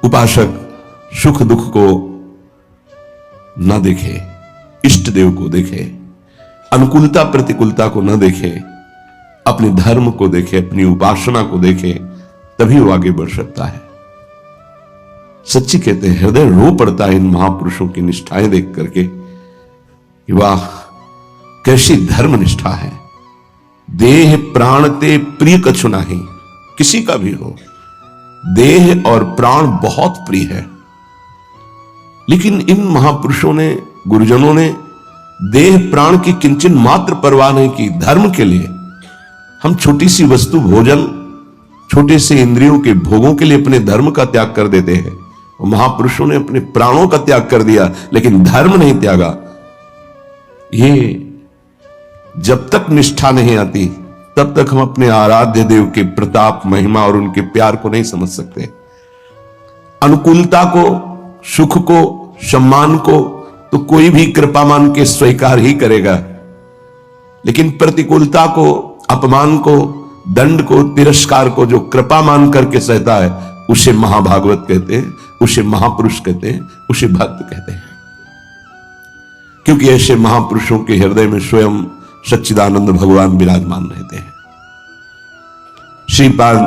उपासक सुख दुख को न देखे, इष्ट देव को देखे, अनुकूलता प्रतिकूलता को न देखे, अपने धर्म को देखे, अपनी उपासना को देखे, तभी वो आगे बढ़ सकता है। सच्ची कहते हैं, हृदय रो पड़ता है इन महापुरुषों की निष्ठाएं देख करके कि वाह कैसी धर्म निष्ठा है। देह प्राण ते प्रिय कछु नहीं, किसी का भी हो, देह और प्राण बहुत प्रिय है, लेकिन इन महापुरुषों ने, गुरुजनों ने देह प्राण की किंचन मात्र परवाह नहीं की। धर्म के लिए हम छोटी सी वस्तु भोजन, छोटे से इंद्रियों के भोगों के लिए अपने धर्म का त्याग कर देते हैं, और महापुरुषों ने अपने प्राणों का त्याग कर दिया लेकिन धर्म नहीं त्यागा। ये जब तक निष्ठा नहीं आती तब तक हम अपने आराध्य देव के प्रताप, महिमा और उनके प्यार को नहीं समझ सकते। अनुकूलता को, सुख को, सम्मान को तो कोई भी कृपा मान के स्वीकार ही करेगा, लेकिन प्रतिकूलता को, अपमान को, दंड को, तिरस्कार को जो कृपा मान करके सहता है, उसे महाभागवत कहते हैं, उसे महापुरुष कहते हैं, उसे भक्त कहते हैं। क्योंकि ऐसे महापुरुषों के हृदय में स्वयं सच्चिदानंद भगवान विराजमान रहते हैं। श्रीपाद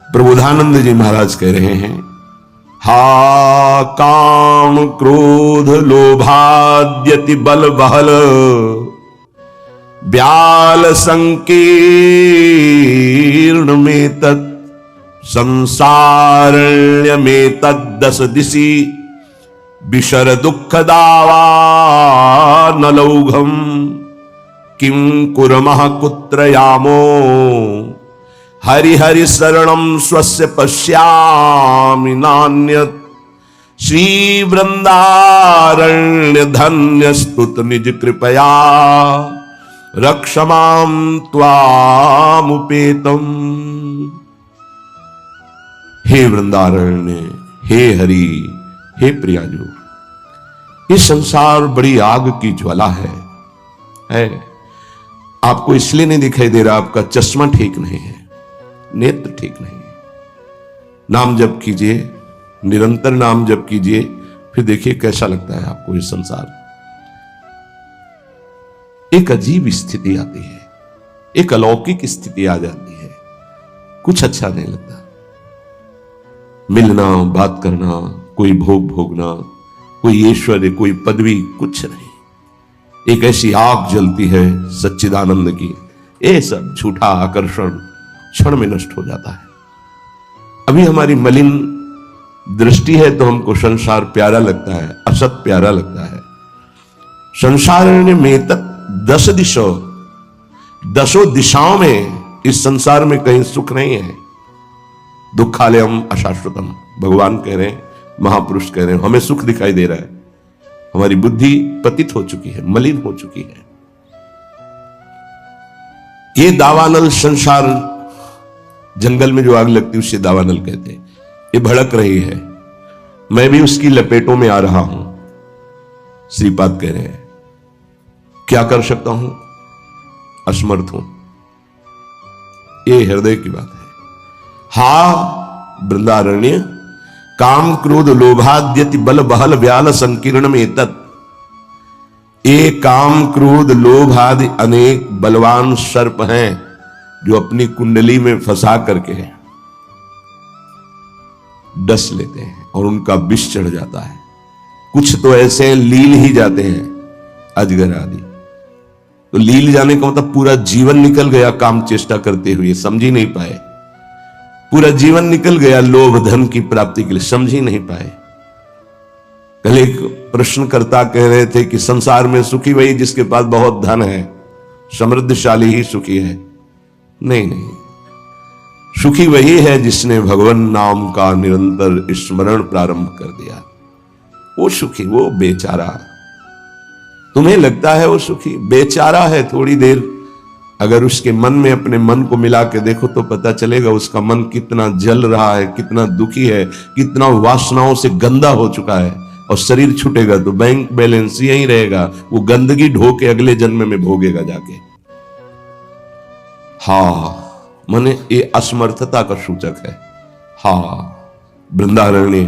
प्रबोधानंद जी महाराज कह रहे हैं, हा काम क्रोध लोभाद्यति बल बहल ब्याल संकीर्ण में तत् संसारण्य में तद्दस दिशि विशर दुख दावा न लौघम किं कुर्मः कुत्र यामो हरि हरि शरणं स्वस्य पश्यामि नान्यत् श्री वृंदारण्य धन्य स्तुत निज कृपया रक्षमां त्वामुपेतम्। हे वृंदारण्य, हे हरि, हे प्रियाजू, ये संसार बड़ी आग की ज्वाला है। आपको इसलिए नहीं दिखाई दे रहा, आपका चश्मा ठीक नहीं है, नेत्र ठीक नहीं है। नाम जप कीजिए, निरंतर नाम जप कीजिए, फिर देखिए कैसा लगता है आपको ये संसार। एक अजीब स्थिति आती है, एक अलौकिक स्थिति आ जाती है, कुछ अच्छा नहीं लगता। मिलना, बात करना, कोई भोग भोगना, कोई ऐश्वर्य, कोई पदवी, कुछ नहीं। एक ऐसी आग जलती है सच्चिदानंद की, ये सब झूठा आकर्षण क्षण में नष्ट हो जाता है। अभी हमारी मलिन दृष्टि है तो हमको संसार प्यारा लगता है, असत प्यारा लगता है। संसार में तक दसों दिशाओं में इस संसार में कहीं सुख नहीं है। दुखालयम अशाश्वतम, भगवान कह रहे हैं, महापुरुष कह रहे हैं, हमें सुख दिखाई दे रहा है। हमारी बुद्धि पतित हो चुकी है, मलिन हो चुकी है। ये दावानल संसार, जंगल में जो आग लगती है उसे दावानल कहते हैं। ये भड़क रही है, मैं भी उसकी लपेटों में आ रहा हूं। श्रीपाद कह रहे हैं, क्या कर सकता हूं, असमर्थ हूं। ये हृदय की बात है। हा वृंदारण्य काम क्रोध लोभाद्यति बल बहल व्याल संकीर्ण में तत्। एक काम क्रोध लोभ आदि अनेक बलवान सर्प हैं जो अपनी कुंडली में फंसा करके डस लेते हैं और उनका विष चढ़ जाता है। कुछ तो ऐसे लील ही जाते हैं, अजगर आदि। तो लील जाने का मतलब पूरा जीवन निकल गया काम चेष्टा करते हुए, समझ ही नहीं पाए। पूरा जीवन निकल गया लोभ धन की प्राप्ति के लिए, समझ ही नहीं पाए। कल एक प्रश्नकर्ता कह रहे थे कि संसार में सुखी वही जिसके पास बहुत धन है, समृद्धशाली ही सुखी है। नहीं नहीं, सुखी वही है जिसने भगवान नाम का निरंतर स्मरण प्रारंभ कर दिया। वो सुखी, वो बेचारा। तुम्हें लगता है वो सुखी, बेचारा है। थोड़ी देर अगर उसके मन में अपने मन को मिला के देखो तो पता चलेगा उसका मन कितना जल रहा है, कितना दुखी है, कितना वासनाओं से गंदा हो चुका है। और शरीर छूटेगा तो बैंक बैलेंस यही रहेगा, वो गंदगी ढो के अगले जन्म में भोगेगा जाके। हाँ, माने ये असमर्थता का सूचक है। हाँ, वृंदारण्य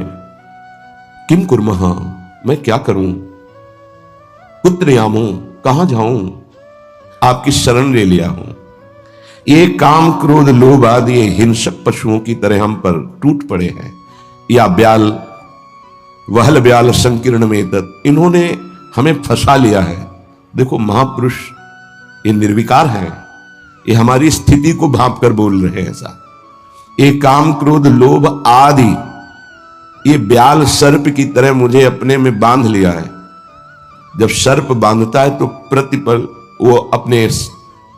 किम कुर्मः, मैं क्या करूं, कुत्र यामो, कहां जाऊं, आपकी शरण ले लिया हूं। ये काम क्रोध लोभ आदि हिंसक पशुओं की तरह हम पर टूट पड़े हैं। या ब्याल वहल ब्याल संकीर्ण में तत्, इन्होंने हमें फंसा लिया है। देखो महापुरुष ये निर्विकार है, ये हमारी स्थिति को भांप कर बोल रहे हैं ऐसा। ये काम क्रोध लोभ आदि ये ब्याल सर्प की तरह मुझे अपने में बांध लिया है। जब सर्प बांधता है तो प्रतिपल वो अपने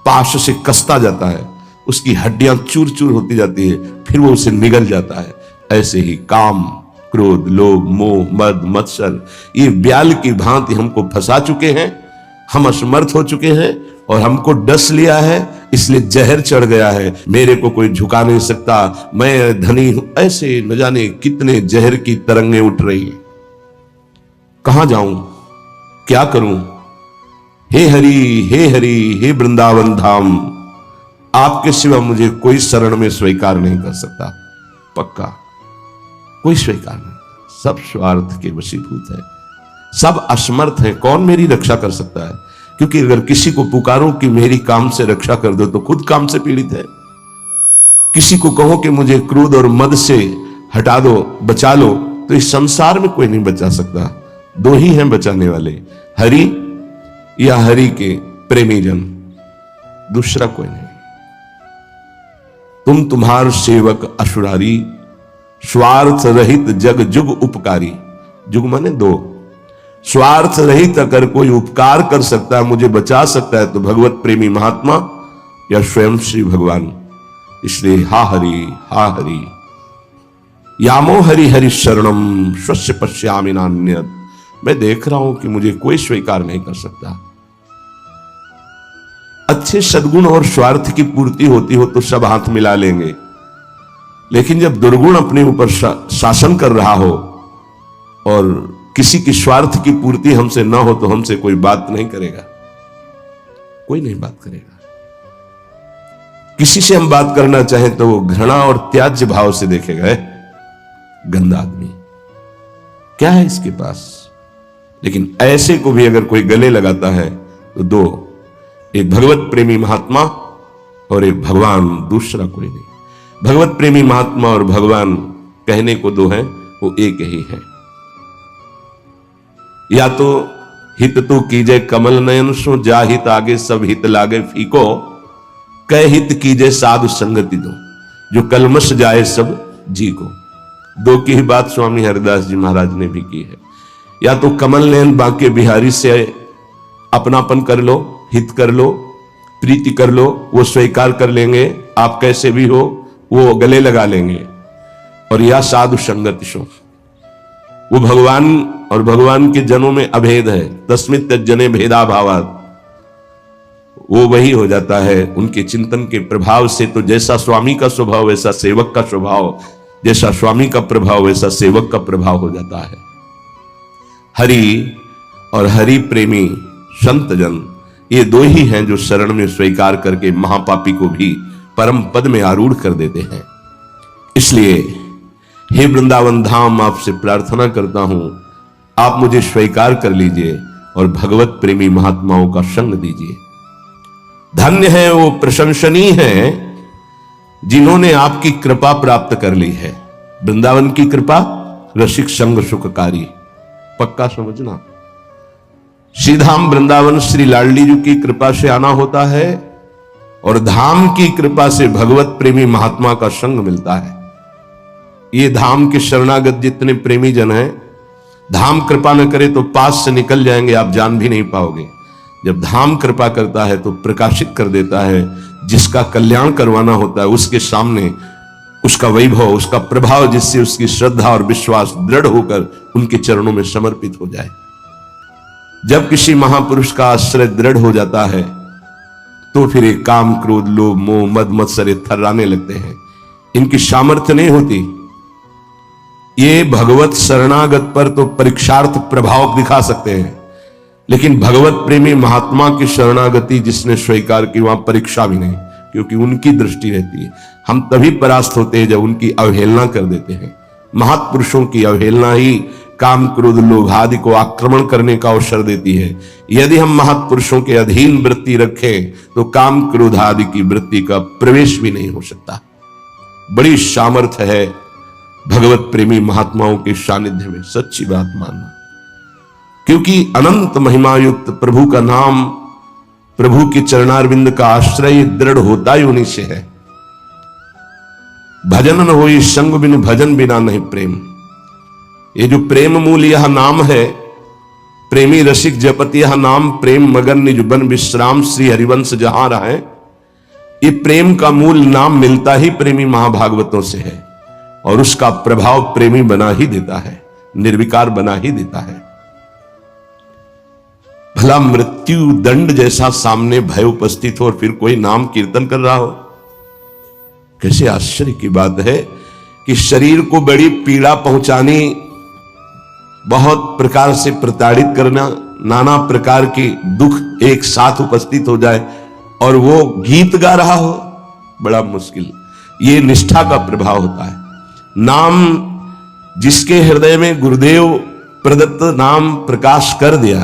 पाश से कसता जाता है, उसकी हड्डियां चूर चूर होती जाती है, फिर वो उसे निगल जाता है। ऐसे ही काम क्रोध लोभ मोह मद मत्सर ये ब्याल की भांति हमको फंसा चुके हैं। हम असमर्थ हो चुके हैं और हमको डस लिया है, इसलिए जहर चढ़ गया है। मेरे को कोई झुका नहीं सकता, मैं धनी हूं, ऐसे न जाने कितने जहर की तरंगें उठ रही हैं। कहां जाऊं, क्या करूं, हे हरि हे वृंदावन धाम, आपके सिवा मुझे कोई शरण में स्वीकार नहीं कर सकता। पक्का कोई स्वीकार नहीं, सब स्वार्थ के वशीभूत है, सब असमर्थ है। कौन मेरी रक्षा कर सकता है? क्योंकि अगर किसी को पुकारो कि मेरी काम से रक्षा कर दो तो खुद काम से पीड़ित है। किसी को कहो कि मुझे क्रोध और मद से हटा दो, बचा लो, तो इस संसार में कोई नहीं बचा सकता। दो ही हैं बचाने वाले, हरि या हरि के प्रेमी जन, दूसरा कोई नहीं। तुम तुम्हार सेवक असुरारी, स्वार्थ रहित जग जुग उपकारी। जुग माने दो, स्वार्थ रहित अगर कोई उपकार कर सकता है, मुझे बचा सकता है, तो भगवत प्रेमी महात्मा या स्वयं श्री भगवान। इसलिए हा हरि यामो हरि हरि शरणम स्वस्य पश्यामि नान्यत्। मैं देख रहा हूं कि मुझे कोई स्वीकार नहीं कर सकता। अच्छे सद्गुण और स्वार्थ की पूर्ति होती हो तो सब हाथ मिला लेंगे, लेकिन जब दुर्गुण अपने ऊपर शासन कर रहा हो और किसी की स्वार्थ की पूर्ति हमसे ना हो तो हमसे कोई बात नहीं करेगा, कोई नहीं बात करेगा। किसी से हम बात करना चाहें तो वो घृणा और त्याज्य भाव से देखेगा, गंदा आदमी, क्या है इसके पास। लेकिन ऐसे को भी अगर कोई गले लगाता है तो दो, एक भगवत प्रेमी महात्मा और एक भगवान, दूसरा कोई नहीं। भगवत प्रेमी महात्मा और भगवान कहने को दो हैं, वो एक ही है। या तो हित तो कीजे कमल नयन सो, जा हित आगे सब हित लागे फीको, कह हित कीजे साधु संगति दो, जो कलमश जाए सब जी को। दो की ही बात स्वामी हरिदास जी महाराज ने भी की है। या तो कमल नयन बांके बिहारी से अपनापन कर लो, हित कर लो, प्रीति कर लो, वो स्वीकार कर लेंगे, आप कैसे भी हो वो गले लगा लेंगे। और या साधु संगति सो, वो भगवान और भगवान के जनों में अभेद है, तस्मित् त्यज्जने भेदा भावात्, वो वही हो जाता है उनके चिंतन के प्रभाव से। तो जैसा स्वामी का स्वभाव वैसा सेवक का स्वभाव, जैसा स्वामी का प्रभाव वैसा सेवक का प्रभाव हो जाता है। हरि और हरि प्रेमी संत जन ये दो ही हैं जो शरण में स्वीकार करके महापापी को भी परम पद में आरूढ़ कर देते हैं। इसलिए हे वृंदावन धाम, आपसे प्रार्थना करता हूं, आप मुझे स्वीकार कर लीजिए और भगवत प्रेमी महात्माओं का संग दीजिए। धन्य है वो, प्रशंसनीय है जिन्होंने आपकी कृपा प्राप्त कर ली है। वृंदावन की कृपा रसिक संग सुखकारी, पक्का समझना। श्रीधाम वृंदावन श्री लाडली जी की कृपा से आना होता है और धाम की कृपा से भगवत प्रेमी महात्मा का संग मिलता है। ये धाम के शरणागत जितने प्रेमी जन हैं, धाम कृपा न करे तो पास से निकल जाएंगे, आप जान भी नहीं पाओगे। जब धाम कृपा करता है तो प्रकाशित कर देता है, जिसका कल्याण करवाना होता है उसके सामने उसका वैभव, उसका प्रभाव, जिससे उसकी श्रद्धा और विश्वास दृढ़ होकर उनके चरणों में समर्पित हो जाए। जब किसी महापुरुष का आश्रय दृढ़ हो जाता है तो फिर एक काम क्रोध लोभ मोह मद मत्सर थर्राने लगते हैं। इनकी सामर्थ्य नहीं होती। ये भगवत शरणागत पर तो परीक्षार्थ प्रभाव दिखा सकते हैं, लेकिन भगवत प्रेमी महात्मा की शरणागति जिसने स्वीकार की वहां परीक्षा भी नहीं, क्योंकि उनकी दृष्टि रहती है। हम तभी परास्त होते हैं जब उनकी अवहेलना कर देते हैं। महापुरुषों की अवहेलना ही काम क्रोध लोभ आदि को आक्रमण करने का अवसर देती है। यदि हम महापुरुषों के अधीन वृत्ति रखें तो काम क्रोध आदि की वृत्ति का प्रवेश भी नहीं हो सकता। बड़ी सामर्थ्य है भगवत प्रेमी महात्माओं के सानिध्य में, सच्ची बात मानना। क्योंकि अनंत महिमा युक्त प्रभु का नाम, प्रभु के चरणारविंद का आश्रय दृढ़ होता ही उन्हीं से है। भजन न होई संग बिनु भजन बिना नहीं प्रेम। ये जो प्रेम मूल यह नाम है, प्रेमी रसिक जपत यह नाम, प्रेम मगन निज बन विश्राम श्री हरिवंश जहां रहे। ये प्रेम का मूल नाम मिलता ही प्रेमी महाभागवतों से है और उसका प्रभाव प्रेमी बना ही देता है, निर्विकार बना ही देता है। भला मृत्यु दंड जैसा सामने भय उपस्थित हो और फिर कोई नाम कीर्तन कर रहा हो, कैसे आश्चर्य की बात है कि शरीर को बड़ी पीड़ा पहुंचानी, बहुत प्रकार से प्रताड़ित करना, नाना प्रकार के दुख एक साथ उपस्थित हो जाए और वो गीत गा रहा हो, बड़ा मुश्किल। ये निष्ठा का प्रभाव होता है। नाम जिसके हृदय में गुरुदेव प्रदत्त नाम प्रकाश कर दिया,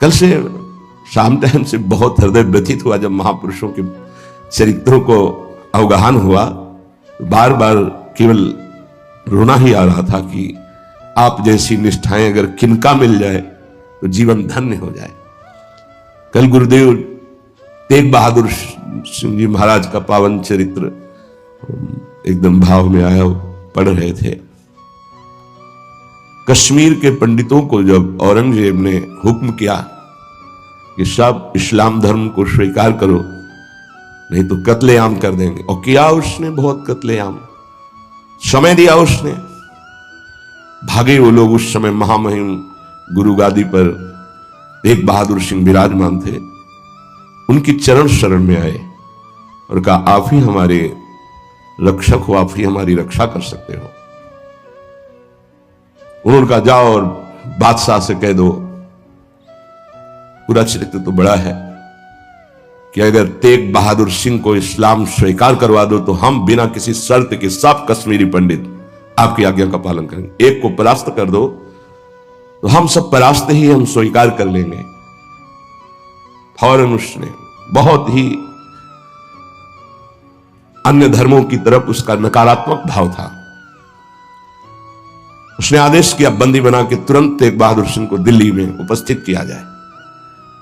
कल से शाम टाइम से बहुत हृदय व्यथित हुआ जब महापुरुषों के चरित्रों को अवगाहन हुआ। बार बार केवल रोना ही आ रहा था कि आप जैसी निष्ठाएं अगर किनका मिल जाए तो जीवन धन्य हो जाए। कल गुरुदेव तेग बहादुर सिंह जी महाराज का पावन चरित्र एकदम भाव में आया, पढ़ रहे थे। कश्मीर के पंडितों को जब औरंगजेब ने हुक्म किया कि सब इस्लाम धर्म को स्वीकार करो नहीं तो कत्लेआम कर देंगे, और किया उसने, बहुत कत्लेआम समय दिया उसने। भागे वो लोग। उस समय महामहिम गुरु गादी पर तेग बहादुर सिंह विराजमान थे। उनकी चरण शरण में आए और कहा आप ही हमारे रक्षक हो, आप ही हमारी रक्षा कर सकते हो। उन्होंने कहा जाओ और बादशाह से कह दो। पूरा चरित्र तो बड़ा है कि अगर तेग बहादुर सिंह को इस्लाम स्वीकार करवा दो तो हम बिना किसी शर्त के सब कश्मीरी पंडित आपकी आज्ञा का पालन करेंगे। एक को परास्त कर दो तो हम सब परास्त ही हम स्वीकार कर लेंगे। फौरन उसने, बहुत ही अन्य धर्मों की तरफ उसका नकारात्मक भाव था, उसने आदेश किया बंदी बना के तुरंत तेग बहादुर सिंह को दिल्ली में उपस्थित किया जाए।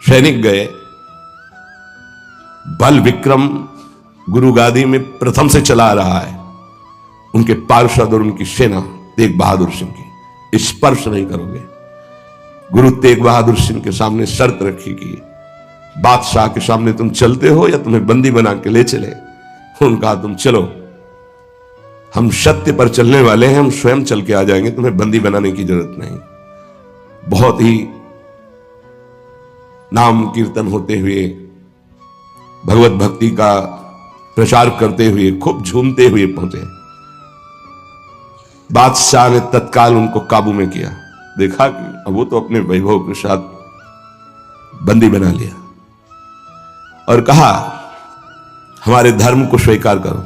सैनिक गए। बल विक्रम गुरु गादी में प्रथम से चला रहा है। उनके पार्षद और उनकी सेना तेग बहादुर सिंह की, स्पर्श नहीं करोगे। गुरु तेग बहादुर सिंह के सामने शर्त रखी कि बादशाह के सामने तुम चलते हो या तुम्हें बंदी बना के ले चले। उन्होंने कहा तुम चलो, हम सत्य पर चलने वाले हैं, हम स्वयं चल के आ जाएंगे, तुम्हें बंदी बनाने की जरूरत नहीं। बहुत ही नाम कीर्तन होते हुए, भगवत भक्ति का प्रचार करते हुए, खूब झूमते हुए पहुंचे। बादशाह ने तत्काल उनको काबू में किया। देखा कि अब वो तो अपने वैभव के साथ बंदी बना लिया और कहा हमारे धर्म को स्वीकार करो।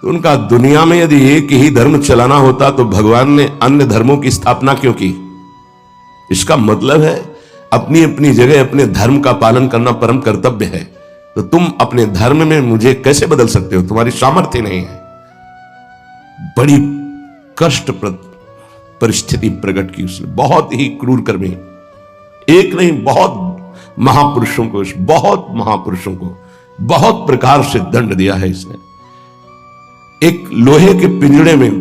तो उनका दुनिया में यदि एक ही धर्म चलाना होता तो भगवान ने अन्य धर्मों की स्थापना क्यों की? इसका मतलब है अपनी अपनी जगह अपने धर्म का पालन करना परम कर्तव्य है। तो तुम अपने धर्म में मुझे कैसे बदल सकते हो? तुम्हारी सामर्थ्य नहीं है। बड़ी कष्टप्रद परिस्थिति प्रकट की उसने, बहुत ही क्रूर कर्मी। एक नहीं, बहुत महापुरुषों को, बहुत महापुरुषों को बहुत प्रकार से दंड दिया है इसने। एक लोहे के पिंजड़े में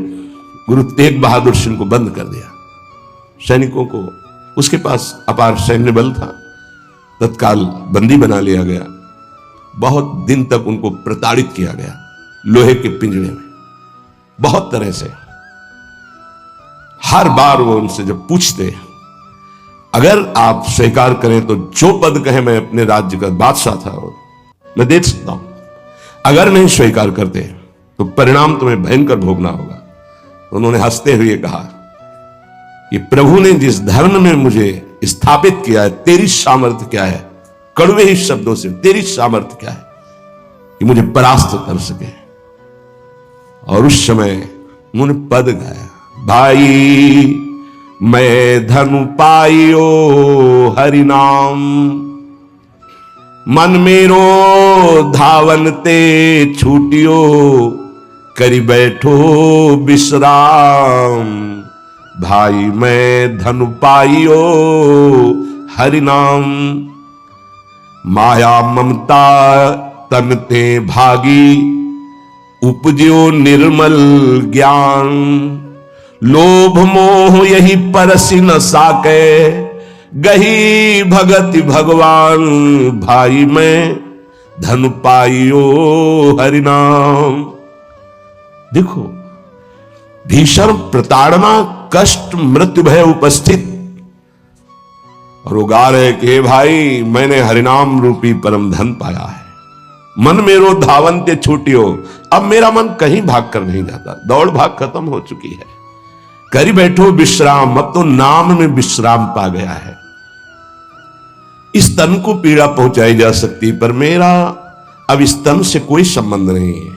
गुरु तेग बहादुर सिंह को बंद कर दिया। सैनिकों को, उसके पास अपार सैन्य बल था, तत्काल बंदी बना लिया गया। बहुत दिन तक उनको प्रताड़ित किया गया लोहे के पिंजड़े में, बहुत तरह से। हर बार वो उनसे जब पूछते, अगर आप स्वीकार करें तो जो पद कहे मैं अपने राज्य का बादशाह था और मैं दे सकता हूं, अगर नहीं स्वीकार करते तो परिणाम तुम्हें भयंकर भोगना होगा। तो उन्होंने हंसते हुए कहा कि प्रभु ने जिस धर्म में मुझे स्थापित किया है, तेरी सामर्थ्य क्या है? कड़वे ही शब्दों से, तेरी सामर्थ्य क्या है कि मुझे परास्त कर सके? और उस समय उन्होंने पद गाया, भाई मैं धनु पाइयो हरि नाम, मन मेरो धावन ते छूटियो, करी बैठो विश्राम, भाई मैं धनु पाइयो हरि नाम। माया ममता तन ते भागी, उपज्यो निर्मल ज्ञान, लोभ मोह यही परसि न साके, गही भगति भगवान, भाई मैं धनु पाइयो हरि नाम। देखो, भीषण प्रताड़ना, कष्ट, मृत्यु भय उपस्थित, और वो गा रहे कि भाई मैंने हरिनाम रूपी परम धन पाया है, मन मेरो धावन ते छूटियो। अब मेरा मन कहीं भाग कर नहीं जाता, दौड़ भाग खत्म हो चुकी है, करी बैठो विश्राम, अब तो नाम में विश्राम पा गया है। इस तन को पीड़ा पहुंचाई जा सकती, पर मेरा अब इस तन से कोई संबंध नहीं है,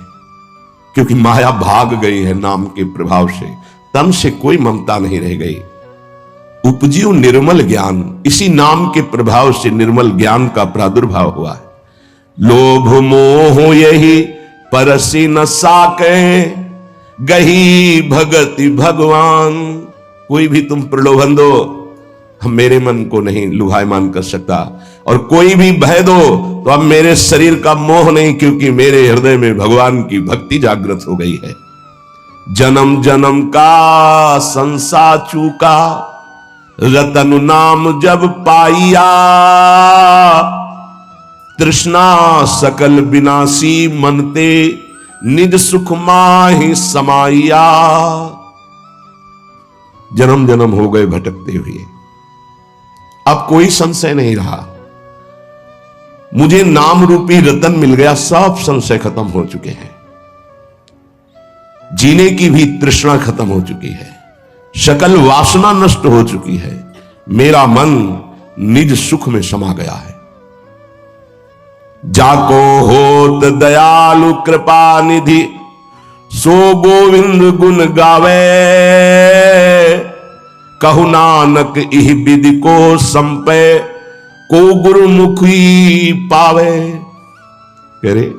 क्योंकि माया भाग गई है नाम के प्रभाव से, तन से कोई ममता नहीं रह गई। उपजियो निर्मल ज्ञान, इसी नाम के प्रभाव से निर्मल ज्ञान का प्रादुर्भाव हुआ है। लोभ मोह यही परसि न साके, गही भगति भगवान। कोई भी तुम प्रलोभन दो, हम मेरे मन को नहीं लुभायमान कर सकता, और कोई भी भय दो तो अब मेरे शरीर का मोह नहीं, क्योंकि मेरे हृदय में भगवान की भक्ति जागृत हो गई है। जन्म जन्म का संसार चूका, रतन नाम जब पाइया, तृष्णा सकल विनाशी मनते, निज सुख माहि समाइया। जन्म जन्म हो गए भटकते हुए, अब कोई संशय नहीं रहा, मुझे नाम रूपी रतन मिल गया, सब संशय खत्म हो चुके हैं, जीने की भी तृष्णा खत्म हो चुकी है, सकल वासना नष्ट हो चुकी है, मेरा मन निज सुख में समा गया है। जाको होत दयालु कृपा निधि, सो गोविंद गुण गावे, कहु नानक इह विधि को संपे, को गुरुमुखी पावे। कह रहे,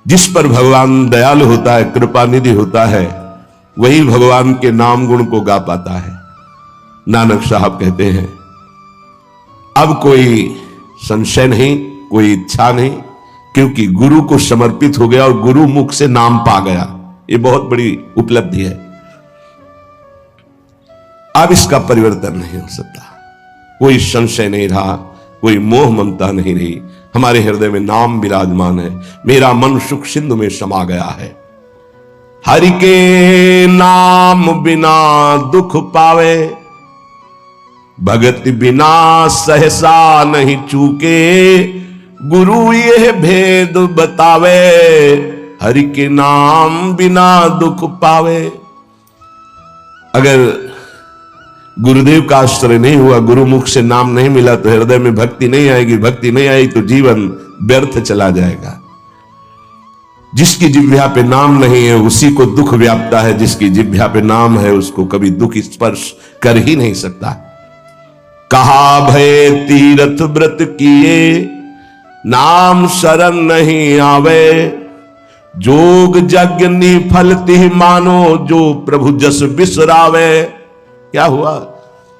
जिस पर भगवान दयालु होता है, कृपा निधि होता है, वही भगवान के नाम गुण को गा पाता है। नानक साहब कहते हैं, अब कोई संशय नहीं, कोई इच्छा नहीं, क्योंकि गुरु को समर्पित हो गया और गुरु मुख से नाम पा गया। ये बहुत बड़ी उपलब्धि है, अब इसका परिवर्तन नहीं हो सकता, कोई संशय नहीं रहा, कोई मोह ममता नहीं रही, हमारे हृदय में नाम विराजमान है, मेरा मन सुख सिंधु में समा गया है। हरि के नाम बिना दुख पावे, भगति बिना सहसा नहीं चूके, गुरु यह भेद बतावे, हरि के नाम बिना दुख पावे। अगर गुरुदेव का आश्रय नहीं हुआ, गुरुमुख से नाम नहीं मिला, तो हृदय में भक्ति नहीं आएगी, भक्ति नहीं आई तो जीवन व्यर्थ चला जाएगा। जिसकी जिह्वा पे नाम नहीं है उसी को दुख व्यापता है, जिसकी जिह्वा पे नाम है उसको कभी दुख स्पर्श कर ही नहीं सकता। कहा भय तीर्थ व्रत किए, नाम शरण नहीं आवे, जोग यज्ञ निफल तिह मानो, जो प्रभु जस बिसरावे। क्या हुआ,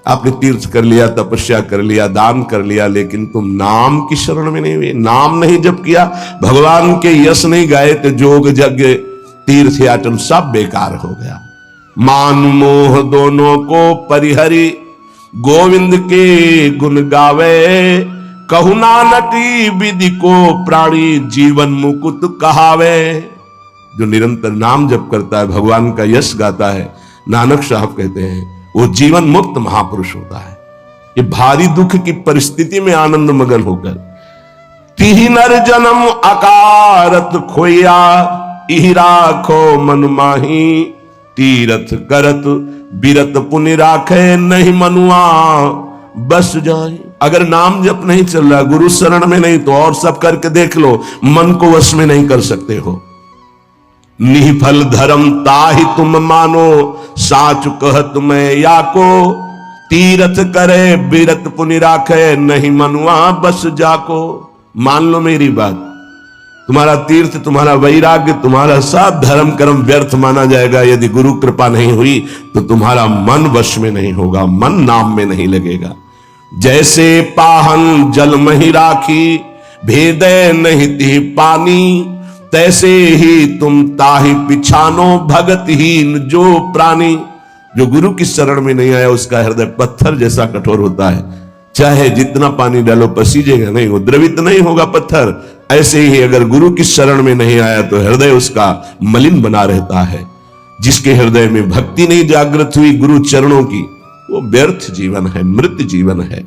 आपने तीर्थ कर लिया, तपस्या कर लिया, दान कर लिया, लेकिन तुम नाम की शरण में नहीं हुए, नाम नहीं जप किया, भगवान के यश नहीं गाए, तो जोग यज्ञ तीर्थ याचन सब बेकार हो गया। मान मोह दोनों को परिहरी, गोविंद के गुण गावे, कहु नानक विधि को प्राणी, जीवन मुकुट कहावे। जो निरंतर नाम जप करता है, भगवान का यश गाता है, नानक साहब कहते हैं वो जीवन मुक्त महापुरुष होता है। ये भारी दुख की परिस्थिति में आनंद मगन होकर, तिहि नर जन्म अकारत खोया, इहि राखो मन माही, तीरथ करत बिरत पुनि राखे, नहीं मनुआ बस जाए। अगर नाम जप नहीं चल रहा, गुरु शरण में नहीं, तो और सब करके देख लो, मन को वश में नहीं कर सकते हो। निफल धर्म ताहि तुम मानो, साच कहत मैं या को। तीरथ करे बिरत पुनि राखे, नहीं मनुआ बस जाको। मान लो मेरी बात, तुम्हारा तीर्थ, तुम्हारा वैराग्य, तुम्हारा सब धर्म कर्म व्यर्थ माना जाएगा यदि गुरु कृपा नहीं हुई तो तुम्हारा मन वश में नहीं होगा, मन नाम में नहीं लगेगा। जैसे पाहन जल मही राखी, भेदे नहीं ती पानी। तैसे ही तुम ताहि पिछानो, भगतहीन जो प्राणी। जो गुरु की शरण में नहीं आया उसका हृदय पत्थर जैसा कठोर होता है, चाहे जितना पानी डालो पसीजेगा नहीं, वो द्रवित नहीं होगा पत्थर। ऐसे ही अगर गुरु की शरण में नहीं आया तो हृदय उसका मलिन बना रहता है। जिसके हृदय में भक्ति नहीं जागृत हुई गुरु चरणों की, वो व्यर्थ जीवन है, मृत जीवन है।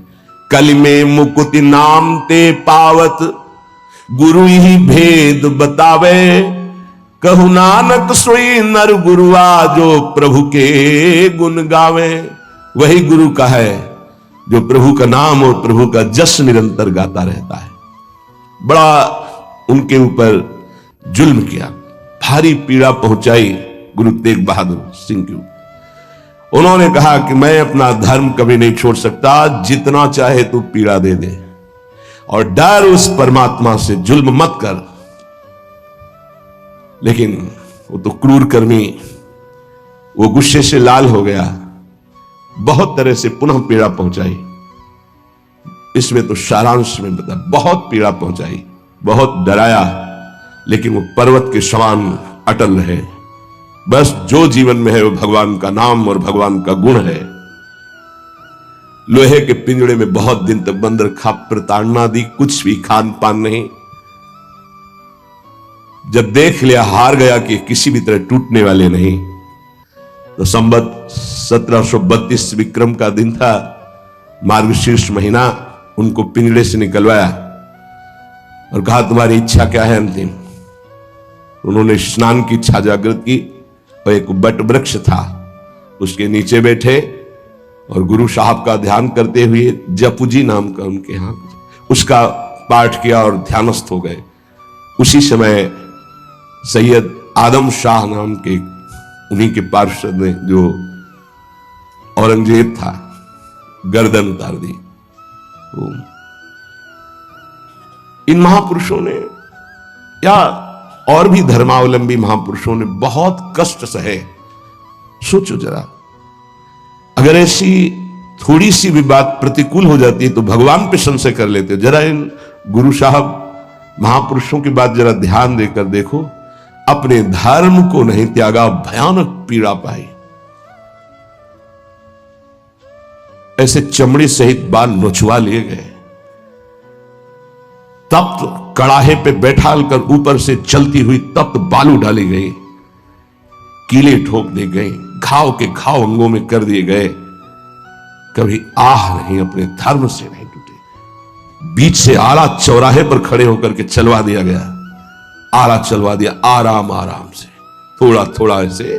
कलि में मुकुति नाम ते पावत, गुरु ही भेद बतावे। कहु नानक सोई नर गुरुआ, जो प्रभु के गुण गावे। वही गुरु का है जो प्रभु का नाम और प्रभु का जस निरंतर गाता रहता है। बड़ा उनके ऊपर जुल्म किया, भारी पीड़ा पहुंचाई गुरु तेग बहादुर सिंह की। उन्होंने कहा कि मैं अपना धर्म कभी नहीं छोड़ सकता, जितना चाहे तू पीड़ा दे दे, और डर उस परमात्मा से, जुल्म मत कर। लेकिन वो तो क्रूर कर्मी, वो गुस्से से लाल हो गया, बहुत तरह से पुनः पीड़ा पहुंचाई। इसमें तो सारांश में बता, बहुत पीड़ा पहुंचाई, बहुत डराया, लेकिन वो पर्वत के समान अटल रहे। बस जो जीवन में है वो भगवान का नाम और भगवान का गुण है। लोहे के पिंजड़े में बहुत दिन तक बंद रखा, प्रताड़ना दी, कुछ भी खान पान नहीं। जब देख लिया हार गया कि किसी भी तरह टूटने वाले नहीं, तो संवत 1732 विक्रम का दिन था, मार्गशीर्ष महीना। उनको पिंजड़े से निकलवाया और कहा तुम्हारी इच्छा क्या है अंतिम। उन्होंने स्नान की इच्छा जागृत की और एक बट वृक्ष था उसके नीचे बैठे और गुरु साहब का ध्यान करते हुए, जपुजी नाम का उनके यहां, उसका पाठ किया और ध्यानस्थ हो गए। उसी समय सैयद आदम शाह नाम के उन्हीं के पार्षद ने, जो औरंगजेब था, गर्दन उतार दी। इन महापुरुषों ने या और भी धर्मावलंबी महापुरुषों ने बहुत कष्ट सहे। सोचो जरा, अगर ऐसी थोड़ी सी भी बात प्रतिकूल हो जाती है तो भगवान पे संशय कर लेते। जरा इन गुरु साहब महापुरुषों की बात जरा ध्यान देकर देखो, अपने धर्म को नहीं त्यागा, भयानक पीड़ा पाई। ऐसे चमड़ी सहित बाल नोचवा लिए गए, तप्त कड़ाहे पे बैठाल कर ऊपर से चलती हुई तप्त बालू डाली गई, कीले ठोक दी गई, घाव के घाव अंगों में कर दिए गए। कभी आह नहीं, अपने धर्म से नहीं टूटे। बीच से आला चौराहे पर खड़े होकर के चलवा दिया गया, आला चलवा दिया, आराम आराम से, थोड़ा थोड़ा ऐसे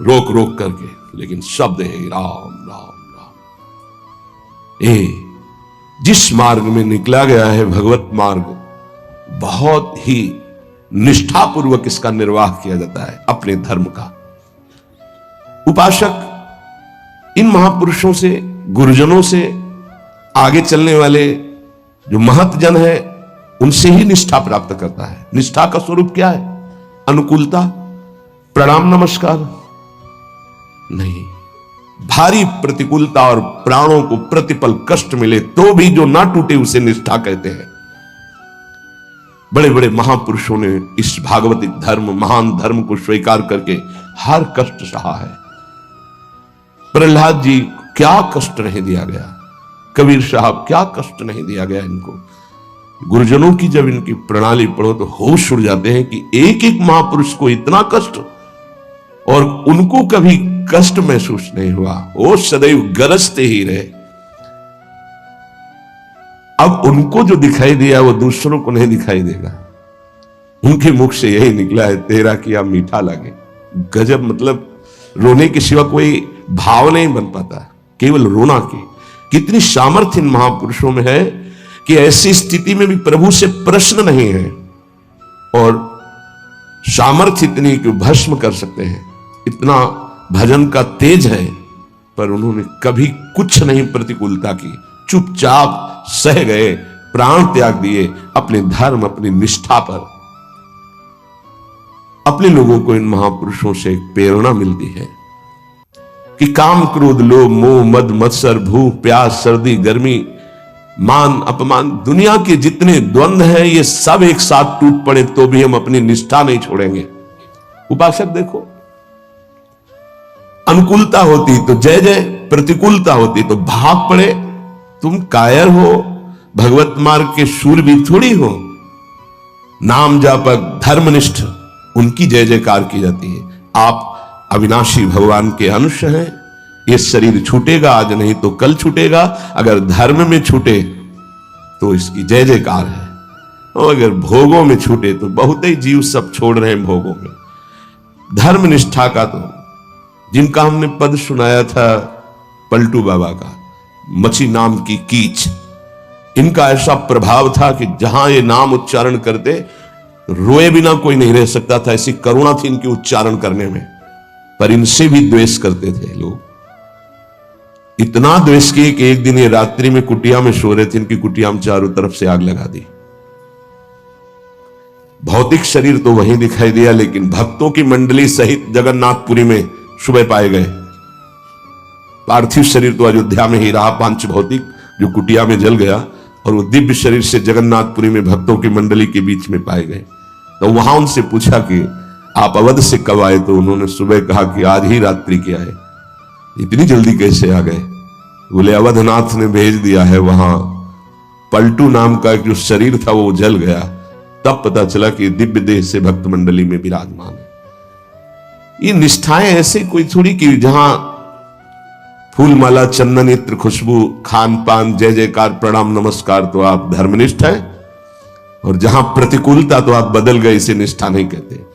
रोक रोक करके, लेकिन शब्द है राम राम राम। जिस मार्ग में निकला गया है भगवत मार्ग, बहुत ही निष्ठापूर्वक इसका निर्वाह किया जाता है अपने धर्म का। उपासक इन महापुरुषों से, गुरुजनों से, आगे चलने वाले जो महतजन है, उनसे ही निष्ठा प्राप्त करता है। निष्ठा का स्वरूप क्या है? अनुकूलता, प्रणाम नमस्कार नहीं, भारी प्रतिकूलता और प्राणों को प्रतिपल कष्ट मिले तो भी जो ना टूटे उसे निष्ठा कहते हैं। बड़े बड़े महापुरुषों ने इस भागवतिक धर्म, महान धर्म को स्वीकार करके हर कष्ट सहा है। प्रहलाद जी क्या कष्ट नहीं दिया गया, कबीर साहब क्या कष्ट नहीं दिया गया इनको। गुरुजनों की जब इनकी प्रणाली पढ़ो तो होश उड़ जाते हैं कि एक एक महापुरुष को इतना कष्ट, और उनको कभी कष्ट महसूस नहीं हुआ, वो सदैव गरजते ही रहे। अब उनको जो दिखाई दिया वो दूसरों को नहीं दिखाई देगा। उनके मुख से यही निकला है, तेरा किया मीठा लगे। गजब, मतलब रोने के सिवा कोई भाव नहीं बन पाता, केवल रोना की। कितनी सामर्थ्य इन महापुरुषों में है कि ऐसी स्थिति में भी प्रभु से प्रश्न नहीं है और सामर्थ्य इतनी कि भस्म कर सकते हैं, इतना भजन का तेज है, पर उन्होंने कभी कुछ नहीं प्रतिकूलता की, चुपचाप सह गए, प्राण त्याग दिए अपने धर्म, अपनी निष्ठा पर। अपने लोगों को इन महापुरुषों से एक प्रेरणा मिलती है कि काम, क्रोध, लोभ, मोह, मद, मत्सर, भूख, प्यास, सर्दी, गर्मी, मान, अपमान, दुनिया के जितने द्वंद्व हैं, ये सब एक साथ टूट पड़े तो भी हम अपनी निष्ठा नहीं छोड़ेंगे। उपासक देखो, अनुकूलता होती तो जय जय, प्रतिकूलता होती तो भाग पड़े। तुम कायर हो, भगवत मार्ग के शूरवीर थोड़ी हो। नाम जापक, धर्मनिष्ठ, उनकी जय जयकार की जाती है। आप अविनाशी भगवान के अंश हैं। ये शरीर छूटेगा आज, नहीं तो कल छूटेगा। अगर धर्म में छूटे तो इसकी जय जयकार है, और अगर भोगों में छूटे तो बहुत ही जीव सब छोड़ रहे हैं भोगों में। धर्म निष्ठा का तो जिनका हमने पद सुनाया था पलटू बाबा का, मछी नाम की कीच, इनका ऐसा प्रभाव था कि जहां ये नाम उच्चारण करते रोए बिना कोई नहीं रह सकता था, ऐसी करुणा थी इनके उच्चारण करने में। पर इनसे भी द्वेष करते थे लोग, इतना द्वेष किए कि एक दिन ये रात्रि में कुटिया में सो रहे थे, इनकी कुटिया में चारों तरफ से आग लगा दी। भौतिक शरीर तो वहीं दिखाई दिया, लेकिन भक्तों की मंडली सहित जगन्नाथपुरी में सुबह पाए गए। पार्थिव शरीर तो अयोध्या में ही रहा, पांच भौतिक, जो कुटिया में जल गया, और वो दिव्य शरीर से जगन्नाथपुरी में भक्तों की मंडली के बीच में पाए गए। तो वहां उनसे पूछा कि आप अवध से कब आए, तो उन्होंने सुबह कहा कि आज ही रात्रि के आए। इतनी जल्दी कैसे आ गए? बोले अवधनाथ ने भेज दिया है। वहां पलटू नाम का जो शरीर था वो जल गया, तब पता चला कि दिव्य देह से भक्त मंडली में विराजमान है। ये निष्ठाएं ऐसे कोई थोड़ी कि जहां फूल माला, चंदन, इत्र, खुशबू, खान पान, जय जयकार, प्रणाम, नमस्कार तो आप धर्मनिष्ठ हैं, और जहां प्रतिकूलता तो आप बदल गए, इसे निष्ठा नहीं कहते।